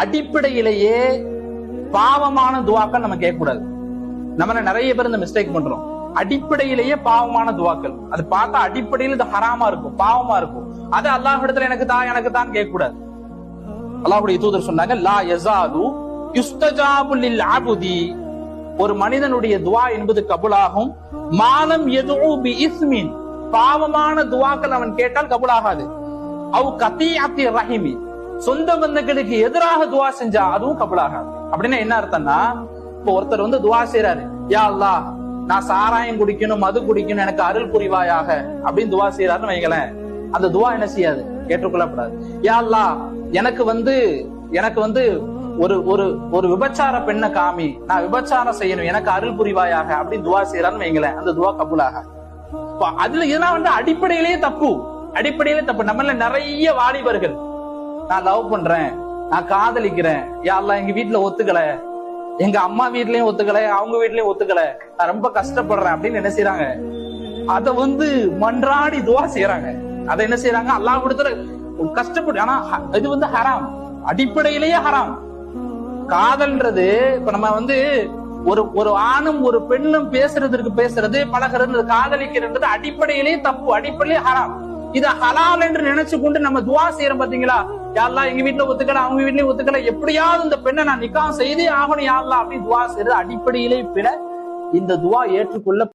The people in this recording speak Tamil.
அடிப்படையிலேயே பாவமான துவாக்கள் நம்ம கேட்க கூடாது. நம்மள நிறைய பேர் இந்த மிஸ்டேக் பண்றோம். அடிப்படையிலேயே பாவமான துவாக்கள், அது பார்த்தா அடிப்படையில் இது ஹராமா இருக்கும், பாவமா இருக்கும். அது அல்லாஹ் இடத்துல எனக்கு தான் கேட்க கூடாது. அல்லாஹ்வுடைய தூதர் சொன்னாங்க, லா யஸாலு யுஸ்தஜாபு லில் அப்தி, ஒரு மனிதனுடைய துவா என்பது கபூலாகும். மாலம் யதுஉ பி இஸ்மின், பாவமான துவாக்கள் அவன் கேட்டால் கபூலாகாது. அவ் கதீஅத்தி ரஹிமி, சொந்த பந்தங்களுக்கு எதிராக துவா செஞ்சா அதுவும் கபூலாகாது. அப்படின்னா என்ன அர்த்தம்னா, இப்போ ஒருத்தர் வந்து துவா செய்யறாரு, யா அல்லாஹ் நான் சாராயம் குடிக்கணும், மது குடிக்கணும், எனக்கு அருள் புரிவாயாக அப்படின்னு துவா செய்யறாருன்னு வைங்களேன், அந்த துவா என்ன செய்யாது, ஏற்றுக்கொள்ளப்படாது. யா அல்லாஹ் எனக்கு வந்து ஒரு ஒரு ஒரு விபச்சார பெண்ணை காமி, நான் விபச்சாரம் செய்யணும், எனக்கு அருள் புரிவாயாக அப்படின்னு துவா செய்யறான்னு வைங்களேன், அந்த துவா கபூலாக. அதுல இதெல்லாம் வந்து அடிப்படையிலேயே தப்பு. நம்மள நிறைய வாலிபர்கள், நான் லவ் பண்றேன், நான் காதலிக்கிறேன், யா அல்லாஹ் எங்க வீட்டுல ஒத்துக்கல, எங்க அம்மா வீட்லயும் ஒத்துக்கல, அவங்க வீட்லயும் ஒத்துக்கல, நான் ரொம்ப கஷ்டப்படுறேன் அப்படின்னு என்ன செய்யறாங்க, அத வந்து மன்றாடி துவா செய்யறாங்க. அதை என்ன செய்யறாங்க, அல்லாஹ் கொடுத்துற கஷ்டப்படு. ஆனா இது வந்து ஹராம், அடிப்படையிலேயே ஹராம். காதல்ன்றது இப்ப நம்ம வந்து ஒரு ஆணும் ஒரு பெண்ணும் பேசுறது பழகிறது, காதலிக்கிறது அடிப்படையிலேயே தப்பு, அடிப்படையிலேயே ஹராம். இது ஹலால் என்று நினைச்சு கொண்டு நம்ம துவா செய்யறோம் பாத்தீங்களா, யா அல்லாஹ் எங்க வீட்டுல ஒத்துக்கல, அவங்க வீட்லயும் ஒத்துக்கல, எப்படியாவது இந்த பெண்ணை நான் நிக்காஹ் செய்தே ஆகணும் யா அல்லாஹ் அப்படின்னு துவா செய்யறது அடிப்படையிலே பிற. இந்த துவா ஏற்றுக்கொள்ள